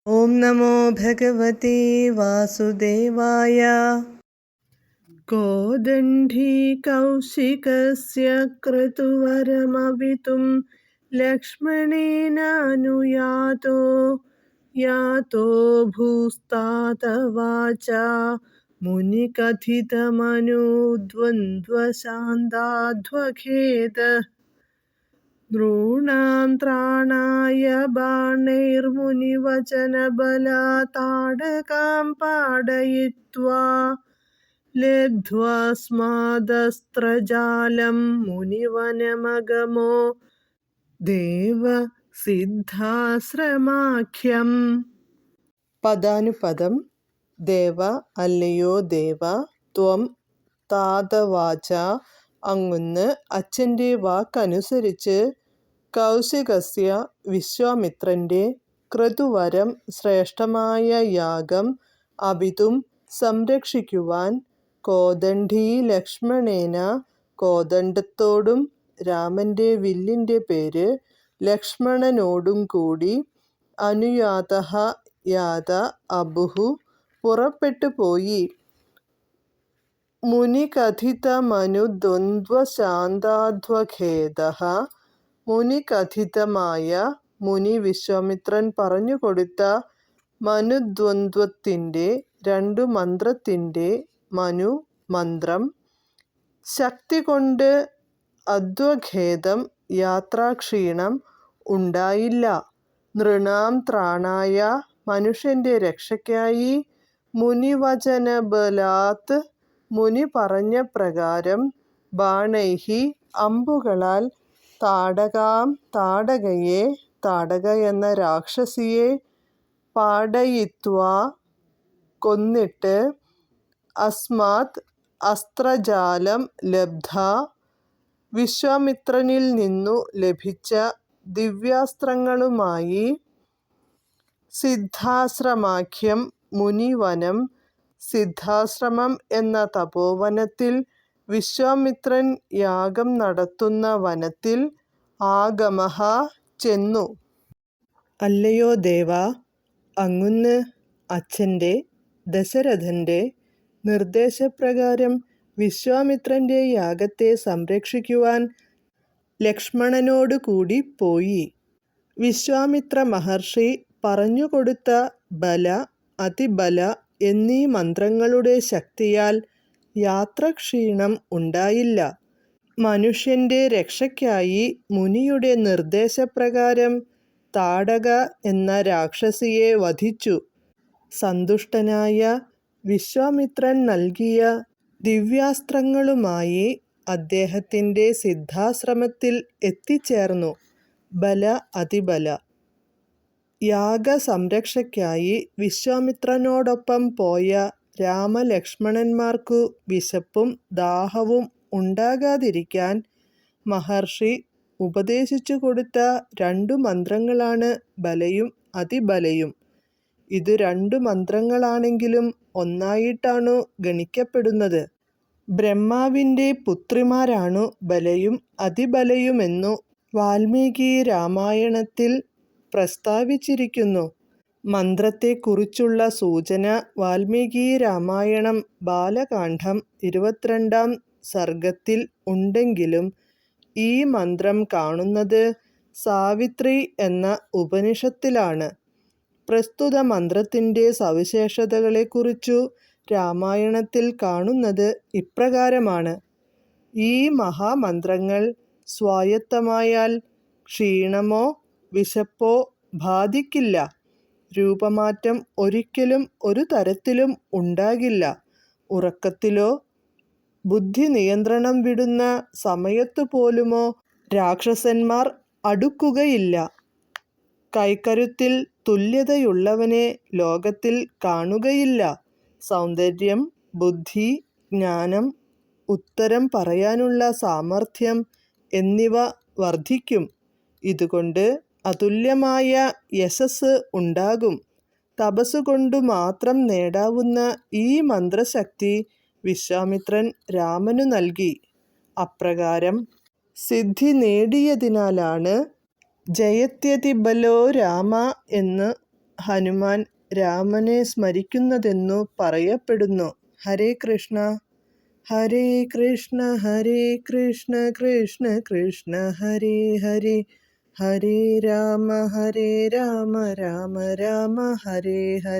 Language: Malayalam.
ഓം നമോ ഭഗവതേ വാസുദേവായ. കോദണ്ഡീ കൗശികസ്യ ക്രതുവരമവിതും ലക്ഷ്മണേനാനുയാതോ യാതോ ഭൂസ്താതവാച മുനികഥിതമനുദ്വന്ദ്വശാന്താധ്വഖേദ നൃണാം ത്രാണായ ബാണൈർമുനിവചനബലാത്താടകാം പാടയിത്വാ ലബ്ധ്വാസ്മാദസ്ത്രജാലം മുനിവനമഗമോ ദേവസിദ്ധാശ്രമാഖ്യം. പദാനുപദം. ദേവ, അല്ലയോ ദേവ. ത്വം, താതവാച, അങ്ങുന്ന്. അച്ഛൻ്റെ വാക്കനുസരിച്ച്. കൗശികസ്യ, വിശ്വാമിത്രൻ്റെ. ക്രതുവരം, ശ്രേഷ്ഠമായ യാഗം. അവിതും, സംരക്ഷിക്കുവാൻ. കോദണ്ഡീ ലക്ഷ്മണേന, കോദണ്ഡത്തോടും. രാമൻ്റെ വില്ലിൻ്റെ പേര്. ലക്ഷ്മണനോടും കൂടി. അനുയാതഃ, യാത, അഭുഃ, പുറപ്പെട്ടു പോയി. മുനികഥിതമനുദ്വന്ദ്വശാന്താധ്വഖേദഃ, മുനികഥിതമായ, മുനി വിശ്വാമിത്രൻ പറഞ്ഞുകൊടുത്ത മനുദ്വന്ദ്വത്തിൻ്റെ, രണ്ടു മന്ത്രത്തിൻ്റെ. മനു, മന്ത്രം. ശക്തി കൊണ്ട്. അധ്വഖേദം, യാത്രാക്ഷീണം ഉണ്ടായില്ല. നൃണാം ത്രാണായ, മനുഷ്യൻ്റെ രക്ഷയ്ക്കായി. മുനിവചനബലാത്ത്, മുനി പറഞ്ഞ പ്രകാരം. ബാണൈഃ, അമ്പുകളാൽ. താടകാം, താടകയെ, താടക എന്ന രാക്ഷസിയെ. പാടയിത്വാ, കൊന്നിട്ട്. അസ്മാത്, അസ്ത്രജാലം ലബ്ധ്വാ, വിശ്വാമിത്രനിൽ നിന്നു ലഭിച്ച ദിവ്യാസ്ത്രങ്ങളുമായി. സിദ്ധാശ്രമാഖ്യം, മുനിവനം. സിദ്ധാശ്രമം എന്ന തപോവനത്തിൽ. വിശ്വാമിത്രൻ യാഗം നടത്തുന്ന വനത്തിൽ. ആഗമഃ, ചെന്നു. അല്ലയോ ദേവാ, അങ്ങുന്ന്. അച്ഛൻ്റെ, ദശരഥൻ്റെ നിർദ്ദേശപ്രകാരം വിശ്വാമിത്രൻ്റെ യാഗത്തെ സംരക്ഷിക്കുവാൻ ലക്ഷ്മണനോടു കൂടി പോയി. വിശ്വാമിത്ര മഹർഷി പറഞ്ഞുകൊടുത്ത ബല, അതിബല എന്നീ മന്ത്രങ്ങളുടെ ശക്തിയാൽ യാത്രാക്ഷീണം ഉണ്ടായില്ല. മനുഷ്യൻ്റെ രക്ഷയ്ക്കായി മുനിയുടെ നിർദ്ദേശപ്രകാരം താടക എന്ന രാക്ഷസിയെ വധിച്ചു. സന്തുഷ്ടനായ വിശ്വാമിത്രൻ നൽകിയ ദിവ്യാസ്ത്രങ്ങളുമായി അദ്ദേഹത്തിൻ്റെ സിദ്ധാശ്രമത്തിൽ എത്തിച്ചേർന്നു. ബല, അതിബല. യാഗസംരക്ഷയ്ക്കായി വിശ്വാമിത്രനോടൊപ്പം പോയ രാമലക്ഷ്മണന്മാർക്കു വിശപ്പും ദാഹവും ഉണ്ടാകാതിരിക്കാൻ മഹർഷി ഉപദേശിച്ചു കൊടുത്ത രണ്ടു മന്ത്രങ്ങളാണ് ബലയും അതിബലയും. ഇതു രണ്ടു മന്ത്രങ്ങളാണെങ്കിലും ഒന്നായിട്ടാണു ഗണിക്കപ്പെടുന്നത്. ബ്രഹ്മാവിൻ്റെ പുത്രിമാരാണു ബലയും അതിബലയുമെന്നു വാൽമീകി രാമായണത്തിൽ പ്രസ്താവിച്ചിരിക്കുന്നു. മന്ത്രത്തെക്കുറിച്ചുള്ള സൂചന വാൽമീകി രാമായണം ബാലകാണ്ഡം 22-ാം സർഗത്തിൽ ഉണ്ടെങ്കിലും ഈ മന്ത്രം കാണുന്നത് സാവിത്രി എന്ന ഉപനിഷത്തിലാണ്. പ്രസ്തുത മന്ത്രത്തിൻ്റെ സവിശേഷതകളെക്കുറിച്ചു രാമായണത്തിൽ കാണുന്നത് ഇപ്രകാരമാണ്. ഈ മഹാമന്ത്രങ്ങൾ സ്വായത്തമായാൽ ക്ഷീണമോ വിശപ്പോ ബാധിക്കില്ല. രൂപമാറ്റം ഒരിക്കലും ഒരു തരത്തിലും ഉണ്ടാകില്ല. ഉറക്കത്തിലോ ബുദ്ധിനിയന്ത്രണം വിടുന്ന സമയത്തുപോലുമോ രാക്ഷസന്മാർ അടുക്കുകയില്ല. കൈക്കരുത്തിൽ തുല്യതയുള്ളവനെ ലോകത്തിൽ കാണുകയില്ല. സൗന്ദര്യം, ബുദ്ധി, ജ്ഞാനം, ഉത്തരം പറയാനുള്ള സാമർഥ്യം എന്നിവ വർദ്ധിക്കും. ഇതുകൊണ്ട് അതുല്യമായ യശസ്സ് ഉണ്ടാകും. തപസ്സുകൊണ്ടു മാത്രം നേടാവുന്ന ഈ മന്ത്രശക്തി വിശ്വാമിത്രൻ രാമനു നൽകി. അപ്രകാരം സിദ്ധി നേടിയതിനാലാണ് ജയത്യതി ബലോ രാമ എന്ന് ഹനുമാൻ രാമനെ സ്മരിക്കുന്നതെന്നു പറയപ്പെടുന്നു. ഹരേ കൃഷ്ണ. ഹരേ കൃഷ്ണ ഹരേ കൃഷ്ണ കൃഷ്ണ കൃഷ്ണ ഹരേ ഹരേ, ഹരേ രാമ രാമ രാമ ഹരേ ഹരേ.